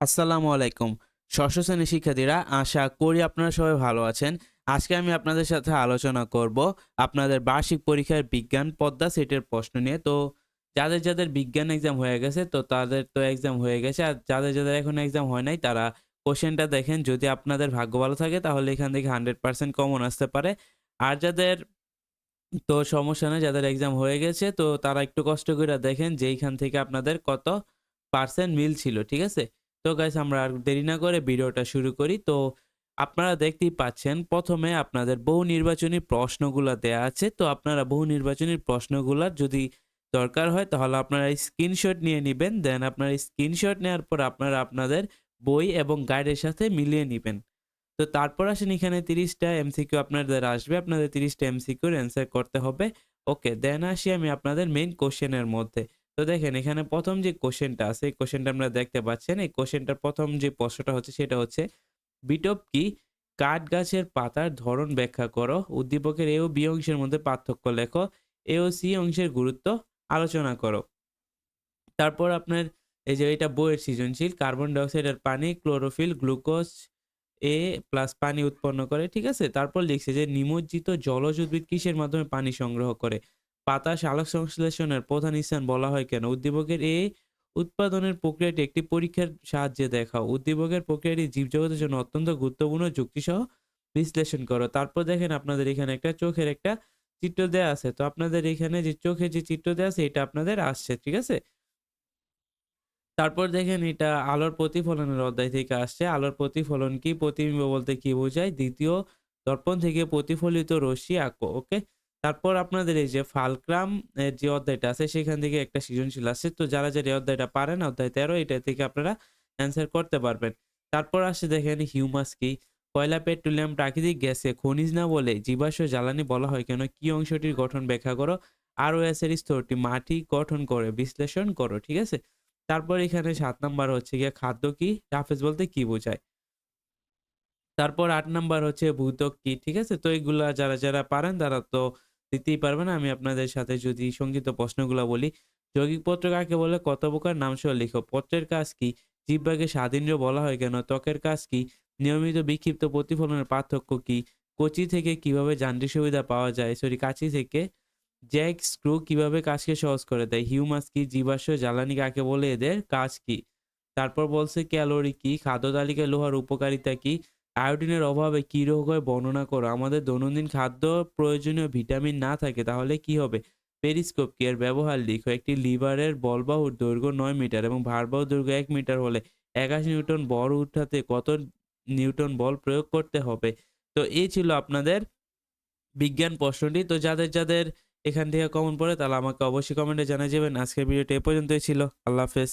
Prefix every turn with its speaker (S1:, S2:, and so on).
S1: আসসালামু আলাইকুম। ষষ্ঠ শ্রেণীর শিক্ষার্থীরা, আশা করি আপনারা সবাই ভালো আছেন। আজকে আমি আপনাদের সাথে আলোচনা করব আপনাদের বার্ষিক পরীক্ষার বিজ্ঞান পদ্মা সেটের প্রশ্ন নিয়ে। তো যাদের বিজ্ঞান এক্সাম হয়ে গেছে তো তাদের তো এক্সাম হয়ে গেছে। আর যাদের এখনো এক্সাম হয় নাই তারা কোশ্চেনটা দেখেন। যদি আপনাদের ভাগ্য ভালো থাকে তাহলে এখান থেকে 100% কমন আসতে পারে। আর যাদের তো সমস্যা নেই, যাদের এক্সাম হয়ে গেছে তো তারা একটু কষ্ট কইরা দেখেন যে এইখান থেকে আপনাদের কত পার্সেন্ট মিল ছিল। ঠিক আছে? তো গাইস, আমরা আর দেরি না করে ভিডিওটা শুরু করি। তো আপনারা দেখতেই পাচ্ছেন, ১ম এ আপনাদের বহু নির্বাচনী প্রশ্নগুলা দেয়া আছে। তো আপনারা বহু নির্বাচনী প্রশ্নগুলার যদি দরকার হয় তাহলে আপনারা স্ক্রিনশট নিয়ে নিবেন। দেন আপনারা স্ক্রিনশট নেওয়ার পর আপনারা আপনাদের বই এবং গাইডের সাথে মিলিয়ে নিবেন। তো তারপর আসেন, এখানে ৩০ টা এমসিকিউ আপনাদের আসবে। আপনাদের ৩০ টা এমসিকিউর অ্যান্সার করতে হবে। ওকে, দেন আসি আমি আপনাদের মেইন কোয়েশ্চেনের মধ্যে। তো দেখেন, এখানে ১ম যে কোয়েশ্চেনটা আছে, এই কোয়েশ্চেনটা আপনারা দেখতে পাচ্ছেন। এই কোয়েশ্চেনটার ১ম যে প্রশ্নটা হচ্ছে সেটা হচ্ছে, বিটপ কি? কাঠ গাছের পাতার ধরন ব্যাখ্যা করো। উদ্দীপকের এ ও বি অংশের মধ্যে পার্থক্য লেখো। এ ও সি অংশের গুরুত্ব আলোচনা করো। তারপর আপনার এই যে এটা বইয়ের সৃজনশীল, কার্বন ডাই অক্সাইড আর পানি, ক্লোরোফিল, গ্লুকোজ এ প্লাস পানি উৎপন্ন করে। ঠিক আছে? তারপর লিখছে যে নিমজ্জিত জলজ উদ্ভিদ কিসের মাধ্যমে পানি সংগ্রহ করে? পাতা সালোক সংশ্লেষণের প্রধান স্থান বলা হয় কেন? উদ্দীপকের এ উৎপাদনের প্রক্রিয়াটি একটি পরীক্ষার সাহায্যে দেখাও। উদ্দীপকের প্রক্রিয়াটি জীবজগতের জন্য অত্যন্ত গুরুত্বপূর্ণ, যুক্তিসহ বিশ্লেষণ করো। তারপর দেখেন, আপনাদের এখানে একটা চোখের একটা চিত্র দেয়া আছে। তো আপনাদের এখানে যে চোখের যে চিত্র দেয়া আছে এটা আপনাদের আসছে। ঠিক আছে? তারপর দেখেন, এটা আলোর প্রতিফলনের অধ্যায় থেকে আসছে। আলোর প্রতিফলন কি? প্রতিবিম্ব বলতে কি বোঝায়? দ্বিতীয় দর্পণ থেকে প্রতিফলিত রশ্মি আঁকো। ওকে? তারপর আপনাদের এই যে ফালক্রাম এর যে অধ্যায়টা আছে সেখান থেকে একটা সৃজনশীল আছে। তো যারা এই অধ্যায়টা পারেন, অধ্যায় ১৩, এটা থেকে আপনারা অ্যান্সার করতে পারবেন। তারপর আসছে দেখেন হিউমাস কি? কয়লা, পেট্রোলিয়াম প্রাকৃতিক গ্যাসে খনিজ না বলে জীবাশ্ম জ্বালানি বলা হয় কেন? কি অংশটির গঠন ব্যাখ্যা করো। ROS এর স্তরটি মাটি গঠন করে বিশ্লেষণ করো। ঠিক আছে? তারপর এখানে ৭ নাম্বার হচ্ছে গিয়ে খাদ্য কি? রাফেজ বলতে কি বোঝায়? তারপর ৮ নাম্বার হচ্ছে ভূত্বক কি? ঠিক আছে? তো এগুলা যারা পারেন তারা তো দিতেই পারবেন। আমি আপনাদের সাথে যদি সংক্ষিপ্ত প্রশ্নগুলা বলি। যৌগিক পত্র কাকে বলে? কত প্রকার? নামসহ লিখো। পত্রের কাজ কি? জিহ্বাকে স্বাদীন্দ্রিয় বলা হয় কেন? ত্বকের কাজ কি? নিয়মিত বিক্ষিপ্ত প্রতিফলনের পার্থক্য কি? কচি থেকে কিভাবে যান্ত্রিক সুবিধা পাওয়া যায়? কাঁচি থেকে জ্যাক স্ক্রু কিভাবে কাজকে সহজ করে দেয়? হিউমাস কি? জীবাশ্ম জ্বালানি কাকে বলে? এদের কাজ কি? তারপর বলছে ক্যালোরি কি? খাদ্য তালিকায় লোহার উপকারিতা কি? আয়োডিনের অভাবে কি রোগ হয় বর্ণনা করো। আমাদের দৈনন্দিন খাদ্য প্রয়োজনীয় ভিটামিন না থাকে তাহলে কি হবে? পেরিস্কোপ কি? এর ব্যবহার লিখো। একটি লিভারের বলবাহুর দৈর্ঘ্য ৯ মিটার এবং ভারবাহুর দৈর্ঘ্য ১ মিটার হলে ৮১ নিউটন বল উঠাতে কত নিউটন বল প্রয়োগ করতে হবে? তো এই ছিল আপনাদের বিজ্ঞান প্রশ্নটি। তো যাদের এখান থেকে কমন পড়ে তাহলে আমাকে অবশ্যই কমেন্টে জানিয়ে যাবেন। আজকের ভিডিওটা এ পর্যন্তই ছিল। আল্লাহ হাফেজ।